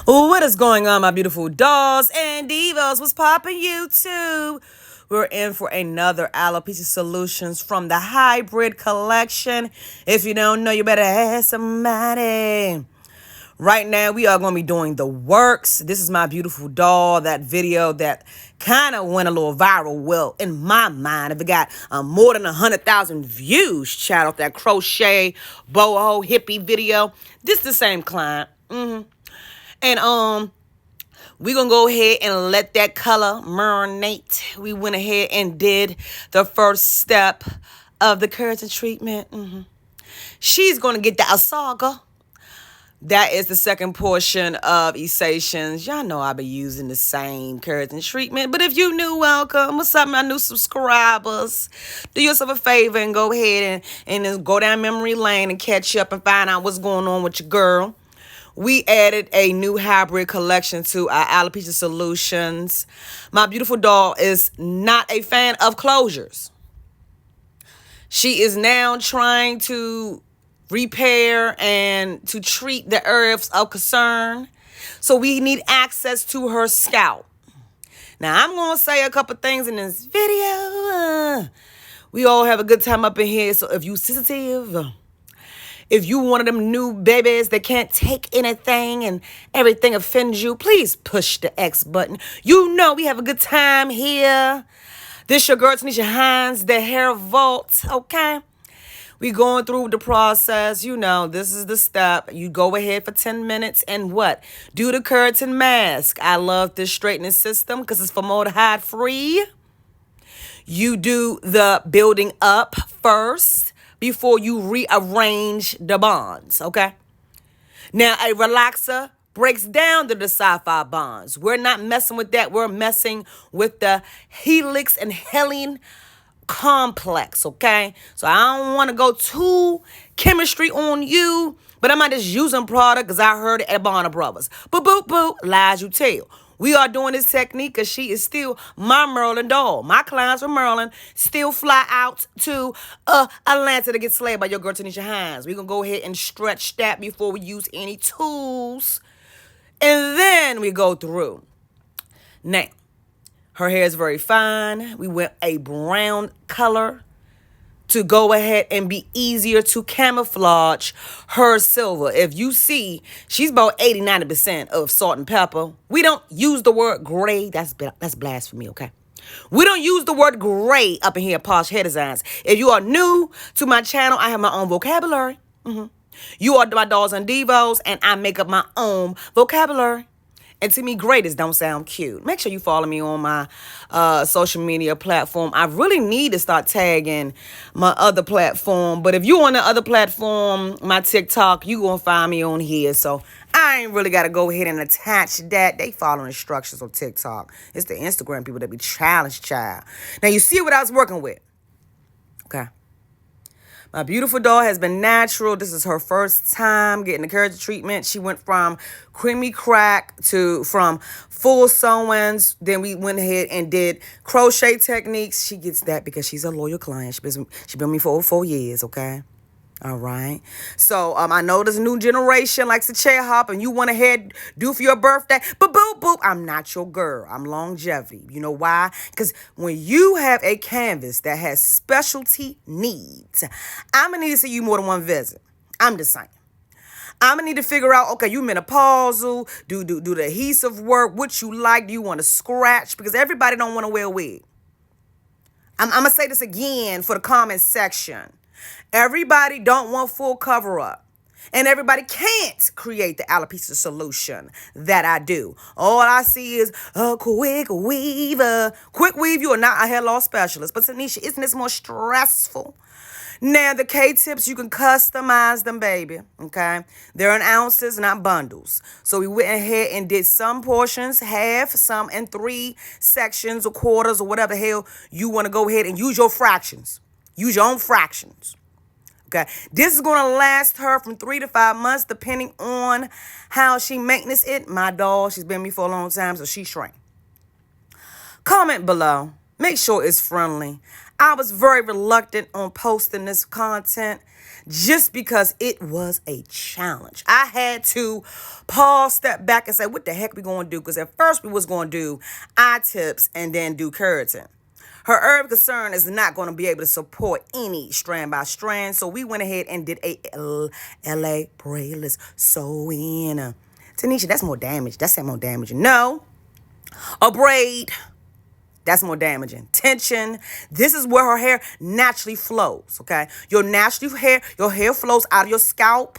What is going on, my beautiful dolls and divas? What's poppin' YouTube? We're in for another Alopecia Solutions from the Hybrid Collection. If you don't know, you better ask somebody. Right now, we are going to be doing the works. This is my beautiful doll, that video that kind of went a little viral. Well, in my mind, if it got more than 100,000 views, chat off that crochet boho hippie video. This is the same client. And we're going to go ahead and let that color marinate. We went ahead and did the first step of the keratin treatment. She's going to get the asaga. That is the second portion of Essations. Y'all know I be using the same keratin treatment. But if you new, welcome. What's up, my new subscribers? Do yourself a favor and go ahead and just go down memory lane and catch up and find out what's going on with your girl. We added a new hybrid collection to our Alopecia Solutions. My beautiful doll is not a fan of closures. She is now trying to repair and to treat the areas of concern. So we need access to her scalp. Now, I'm going to say a couple things in this video. We all have a good time up in here. So if you sensitive, if you one of them new babies that can't take anything and everything offends you, please push the X button. You know we have a good time here. This your girl, Taneasha Hines, the hair vault, okay? We going through the process. You know, this is the step. You go ahead for 10 minutes and what? Do the keratin mask. I love this straightening system because it's formaldehyde free. You do the building up first before you rearrange the bonds, okay? Now, a relaxer breaks down the disulfide bonds. We're not messing with that. We're messing with the helix and helene complex, okay? So I don't want to go too chemistry on you, but I'm not just using product because I heard it at Bonner Brothers. Boop, boop, boop, lies you tell. We are doing this technique because she is still my Maryland doll. My clients from Maryland still fly out to Atlanta to get slayed by your girl Taneasha Hines. We're going to go ahead and stretch that before we use any tools. And then we go through. Now, her hair is very fine. We went a brown color to go ahead and be easier to camouflage her silver. If you see, she's about 80-90% of salt and pepper. We don't use the word gray. That's blasphemy, okay? We don't use the word gray up in here at Posh Hair Designs. If you are new to my channel, I have my own vocabulary. You are my dolls and divos, and I make up my own vocabulary. And to me, greatest don't sound cute. Make sure you follow me on my social media platform. I really need to start tagging my other platform. But if you on the other platform, my TikTok, you going to find me on here. So I ain't really got to go ahead and attach that. They follow instructions on TikTok. It's the Instagram people that be challenged, child. Now, you see what I was working with. Okay. My beautiful doll has been natural. This is her first time getting the keratin treatment. She went from creamy crack to from full sewings. Then we went ahead and did crochet techniques. She gets that because she's a loyal client. She's been with me for over 4 years, okay? All right. So I know there's a new generation likes to chair hop and you want to head do for your birthday. But boop, boop, I'm not your girl. I'm longevity. You know why? Because when you have a canvas that has specialty needs, I'm going to need to see you more than one visit. I'm just saying. I'm going to need to figure out, okay, you menopausal, do the adhesive work, what you like, do you want to scratch? Because everybody don't want to wear a wig. I'm going to say this again for the comment section. Everybody don't want full cover up. And everybody can't create the alopecia solution that I do. All I see is a quick weave. Quick weave, you are not a hair loss specialist. But Taneasha, isn't this more stressful? Now, the K-tips, you can customize them, baby, okay? They're in ounces, not bundles. So we went ahead and did some portions, half, some in 3 sections or quarters or whatever the hell you want to go ahead and use your fractions. Use your own fractions. Okay. This is going to last her from 3 to 5 months, depending on how she maintenance it. My doll, she's been with me for a long time, so she's trained. Comment below. Make sure it's friendly. I was very reluctant on posting this content just because it was a challenge. I had to pause, step back, and say, what the heck we going to do? Because at first we was going to do eye tips and then do keratin. Her herb concern is not going to be able to support any strand by strand, so we went ahead and did a LA braidless sew-in. Taneasha, that's more damage. That's more damaging. No, a braid, that's more damaging. Tension, this is where her hair naturally flows, okay? Your hair flows out of your scalp,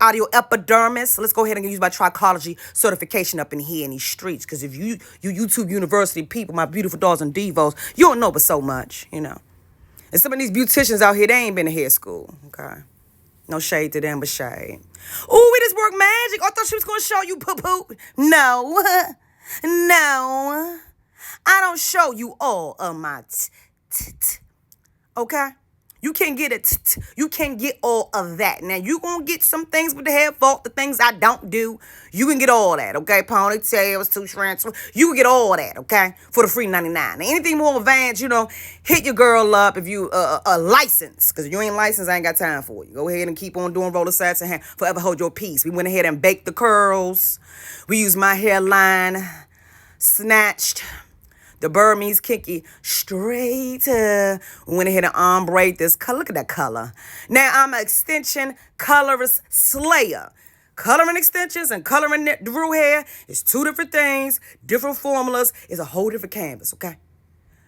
out of your epidermis. So let's go ahead and use my trichology certification up in here in these streets. Because if you YouTube University people, my beautiful dolls and divos, you don't know but so much, you know. And some of these beauticians out here, they ain't been to hair school, okay? No shade to them, but shade. Ooh, we just work magic. I thought she was going to show you poo-poo. No. No. I don't show you all of my okay? You can't get it. You can't get all of that. Now, you going to get some things with the hair fault, the things I don't do. You can get all that, okay? Ponytails, two strands. You can get all that, okay? For the free 99. Now, anything more advanced, you know, hit your girl up if you a licensed. Because if you ain't licensed, I ain't got time for you. Go ahead and keep on doing roller sets and forever hold your peace. We went ahead and baked the curls. We used my hairline, snatched the Burmese kinky straight. Went ahead and ombre this color. Look at that color. Now, I'm an extension colorist slayer. Coloring extensions and coloring the real hair is two different things, different formulas. It's a whole different canvas, okay?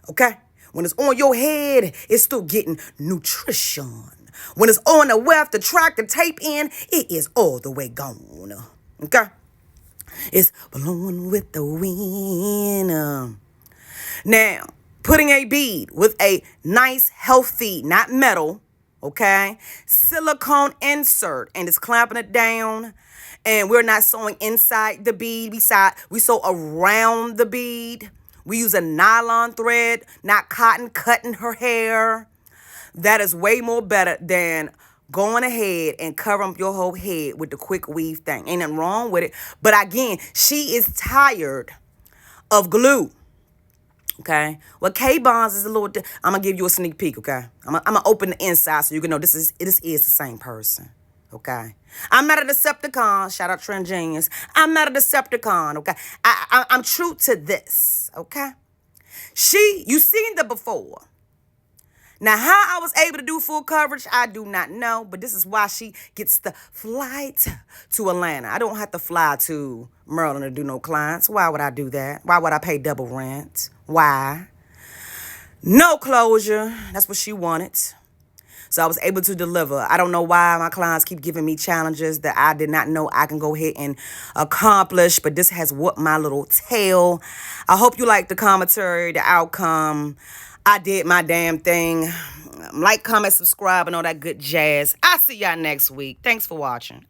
Okay? When it's on your head, it's still getting nutrition. When it's on the weft, the track, the tape in, it is all the way gone. Okay? It's blowing with the wind. Now, putting a bead with a nice, healthy, not metal, okay, silicone insert, and it's clamping it down, and we're not sewing inside the bead. We sew around the bead. We use a nylon thread, not cotton, cutting her hair. That is way more better than going ahead and covering up your whole head with the quick weave thing. Ain't nothing wrong with it. But again, she is tired of glue. Okay, well, K-Bonds is a little. I'm gonna give you a sneak peek. Okay, I'm gonna open the inside so you can know this is the same person. Okay, I'm not a Decepticon. Shout out Trend Genius. I'm not a Decepticon. Okay, I'm true to this. Okay, you seen the before. Now, how I was able to do full coverage, I do not know. But this is why she gets the flight to Atlanta. I don't have to fly to Maryland to do no clients. Why would I do that? Why would I pay double rent? Why? No closure. That's what she wanted. So I was able to deliver. I don't know why my clients keep giving me challenges that I did not know I can go ahead and accomplish. But this has whooped my little tail. I hope you like the commentary, the outcome. I did my damn thing. Like, comment, subscribe, and all that good jazz. I'll see y'all next week. Thanks for watching.